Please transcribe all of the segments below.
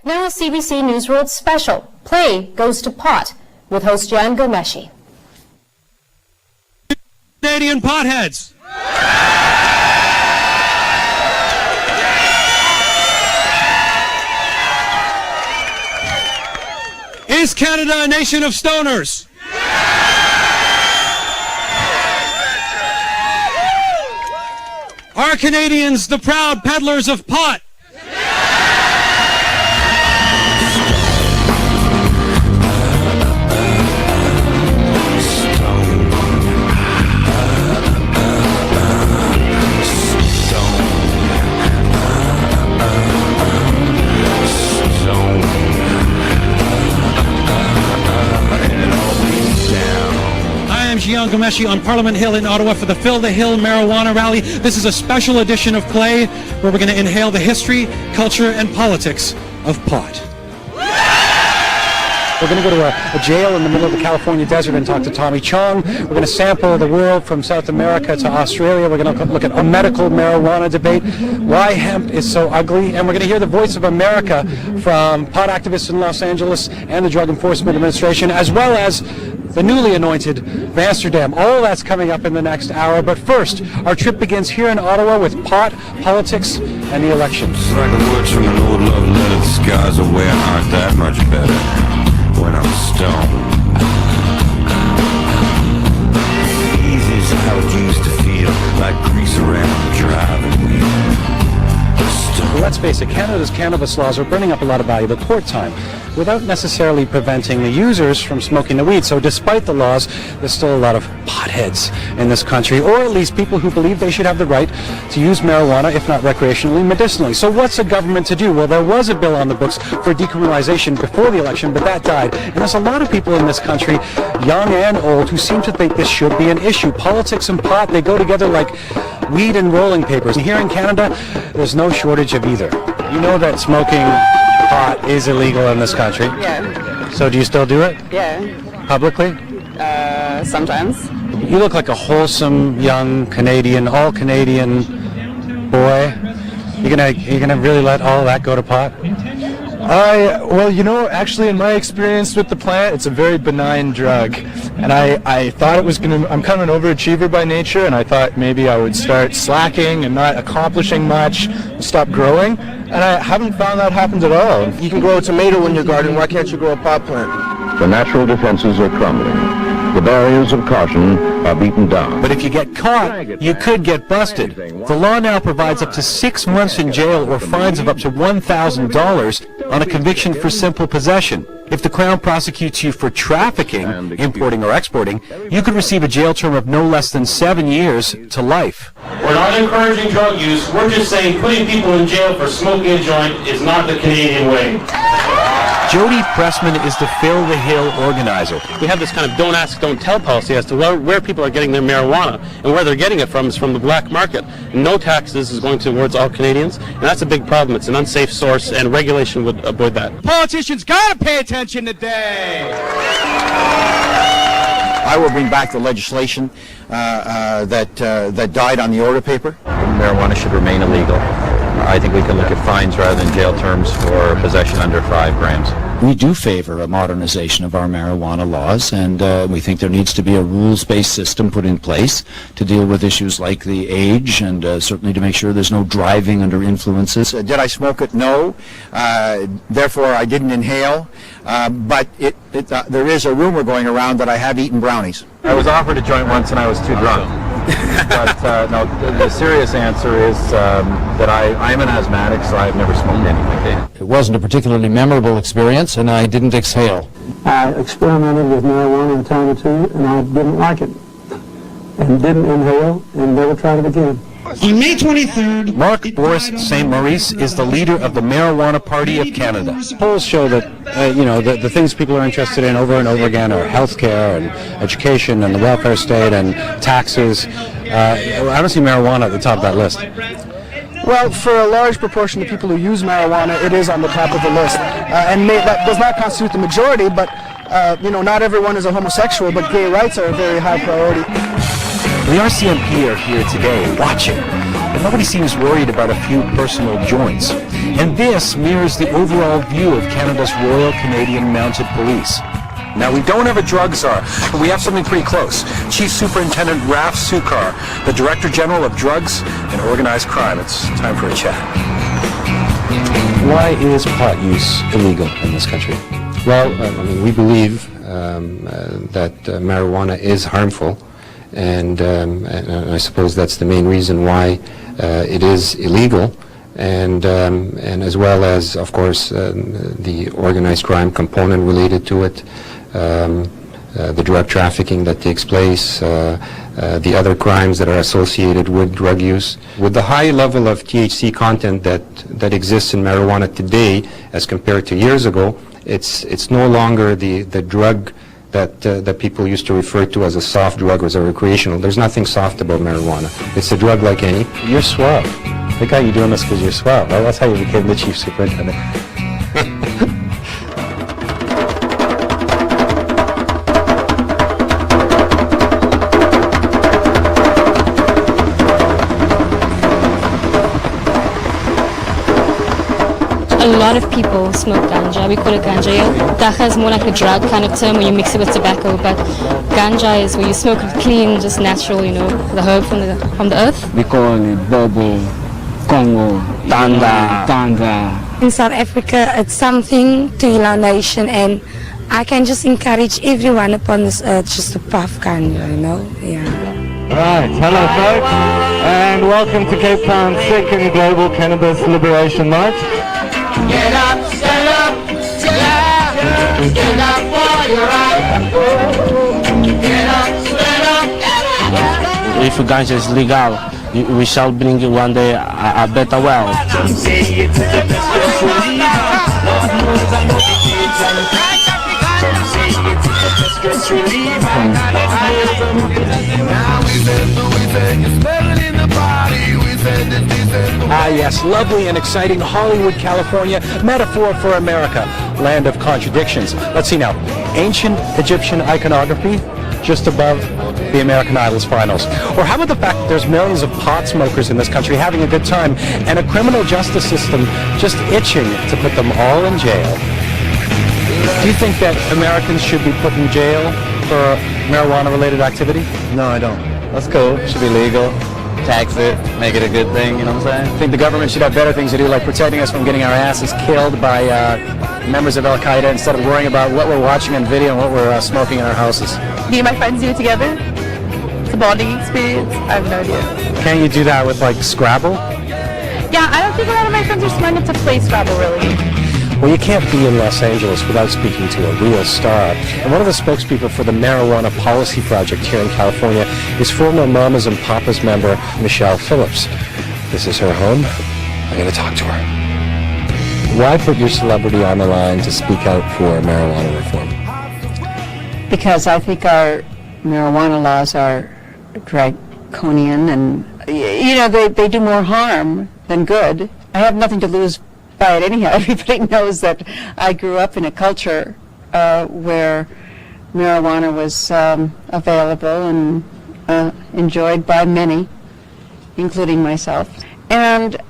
Now a CBC News World special, Play Goes to Pot, with host Jan Gomeshi. Canadian potheads! Is Canada a nation of stoners? Are Canadians the proud peddlers of pot? Jan Gomeshi on Parliament Hill in Ottawa for the Fill the Hill Marijuana Rally. This is a special edition of Play where we're going to inhale the history, culture, and politics of pot. We're going to go to a jail in the middle of the California desert and talk to Tommy Chong. We're going to sample the world from South America to Australia. We're going to look at a medical marijuana debate, why hemp is so ugly, and we're going to hear the voice of America from pot activists in Los Angeles and the Drug Enforcement Administration, as well as the newly anointed Amsterdam. All that's coming up in the next hour. But first, our trip begins here in Ottawa with pot, politics, and the elections. It's like the words from an old love letter. The skies away aren't that much better when I'm stoned. Easy is how it used to feel, like grease around the driving wheel. Well, let's face it, Canada's cannabis laws are burning up a lot of valuable court time without necessarily preventing the users from smoking the weed. So despite the laws, there's still a lot of potheads in this country, or at least people who believe they should have the right to use marijuana, if not recreationally, medicinally. So what's a government to do? Well, there was a bill on the books for decriminalization before the election, but that died. And there's a lot of people in this country, young and old, who seem to think this should be an issue. Politics and pot, they go together like weed and rolling papers. And here in Canada, there's no shortage of either. You know that smoking pot is illegal in this country. Yeah. So do you still do it? Yeah. Publicly? Sometimes. You look like a wholesome young Canadian, all Canadian boy. You gonna really let all that go to pot? Well, you know, actually in my experience with the plant, it's a very benign drug. And I thought it was I'm kind of an overachiever by nature, and I thought maybe I would start slacking and not accomplishing much, stop growing. And I haven't found that happens at all. You can grow a tomato in your garden, why can't you grow a pot plant? The natural defenses are crumbling. The barriers of caution are beaten down. But if you get caught, you could get busted. The law now provides up to 6 months in jail or fines of up to $1,000 on a conviction for simple possession. If the Crown prosecutes you for trafficking, importing or exporting, you could receive a jail term of no less than 7 years to life. We're not encouraging drug use. We're just saying putting people in jail for smoking a joint is not the Canadian way. Jody Pressman is the Fill the Hill organizer. We have this kind of don't ask, don't tell policy as to where people are getting their marijuana, and where they're getting it from is from the black market. And no taxes is going towards all Canadians, and that's a big problem. It's an unsafe source, and regulation would avoid that. Politicians gotta pay attention today! I will bring back the legislation that died on the order paper. Marijuana should remain illegal. I think we can look at fines rather than jail terms for possession under 5 grams. We do favor a modernization of our marijuana laws, and we think there needs to be a rules-based system put in place to deal with issues like the age, and certainly to make sure there's no driving under influences. Did I smoke it? No. Therefore, I didn't inhale. But there is a rumor going around that I have eaten brownies. I was offered a joint once and I was too drunk. But no, the serious answer is that I'm an asthmatic, so I've never smoked anything. It wasn't a particularly memorable experience, and I didn't exhale. I experimented with marijuana a time or two, and I didn't like it, and didn't inhale, and never tried it again. On May 23rd, Mark Boris St. Maurice is the leader of the Marijuana Party of Canada. Polls show that, the things people are interested in over and over again are healthcare and education and the welfare state and taxes. I don't see marijuana at the top of that list. Well, for a large proportion of people who use marijuana, it is on the top of the list. That does not constitute the majority, but, not everyone is a homosexual, but gay rights are a very high priority. The RCMP are here today watching, but nobody seems worried about a few personal joints. And this mirrors the overall view of Canada's Royal Canadian Mounted Police. Now, we don't have a drug czar, but we have something pretty close. Chief Superintendent Raf Sukar, the Director General of Drugs and Organized Crime. It's time for a chat. Why is pot use illegal in this country? Well, we believe that marijuana is harmful, and I suppose that's the main reason why it is illegal, and as well as, of course, the organized crime component related to it, the drug trafficking that takes place, the other crimes that are associated with drug use. With the high level of THC content that exists in marijuana today as compared to years ago, it's no longer the drug that people used to refer to as a soft drug or as a recreational. There's nothing soft about marijuana. It's a drug like any. You're suave. They got you doing this because you're suave. Well, that's how you became the Chief Superintendent. A lot of people smoke ganja. We call it ganja. Dacha is more like a drug kind of term when you mix it with tobacco, but ganja is where you smoke it clean, just natural, you know, the herb from the earth. We call it bobo, Congo, tanga. In South Africa, it's something to heal our nation, and I can just encourage everyone upon this earth just to puff ganja, you know? Yeah. Right, hello folks, and welcome to Cape Town's second Global Cannabis Liberation March. Get up, stand up, stand up for your right. Get up, stand up. If ganja is legal, we shall bring one day a better world. Ah, yes, lovely and exciting Hollywood, California, metaphor for America, land of contradictions. Let's see now, ancient Egyptian iconography just above the American Idol's finals. Or how about the fact that there's millions of pot smokers in this country having a good time and a criminal justice system just itching to put them all in jail? Do you think that Americans should be put in jail for marijuana-related activity? No, I don't. That's cool. It should be legal. Tax it, make it a good thing, you know what I'm saying? I think the government should have better things to do, like protecting us from getting our asses killed by members of Al-Qaeda instead of worrying about what we're watching on video and what we're smoking in our houses. Me and my friends do it together. It's a bonding experience. I have no idea. Can't you do that with, like, Scrabble? Yeah, I don't think a lot of my friends are smart enough to play Scrabble, really. Well, you can't be in Los Angeles without speaking to a real star. And one of the spokespeople for the Marijuana Policy Project here in California is former Mamas and Papas member Michelle Phillips. This is her home. I'm going to talk to her. Why put your celebrity on the line to speak out for marijuana reform? Because I think our marijuana laws are draconian and, you know, they do more harm than good. I have nothing to lose by it anyhow. Everybody knows that I grew up in a culture where marijuana was available and enjoyed by many, including myself. And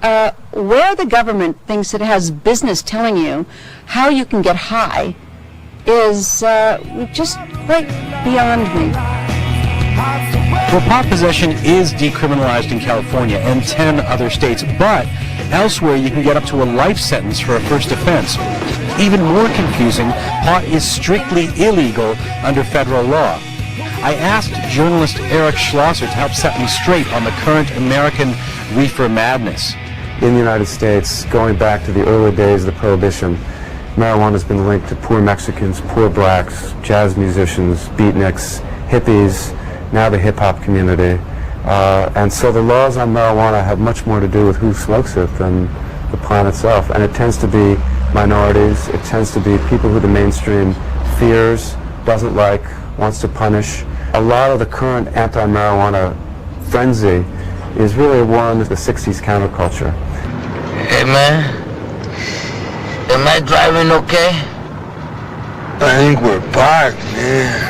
where the government thinks it has business telling you how you can get high is just quite beyond me. Well, pot possession is decriminalized in California and 10 other states, but elsewhere you can get up to a life sentence for a first offense. Even more confusing, pot is strictly illegal under federal law. I asked journalist Eric Schlosser to help set me straight on the current American reefer madness. In the United States, going back to the early days of the Prohibition, marijuana has been linked to poor Mexicans, poor blacks, jazz musicians, beatniks, hippies, now the hip-hop community. And so the laws on marijuana have much more to do with who smokes it than the plant itself. And it tends to be minorities, it tends to be people who the mainstream fears, doesn't like, wants to punish. A lot of the current anti-marijuana frenzy is really one of the 60s counterculture. Hey man, am I driving okay? I think we're parked, man.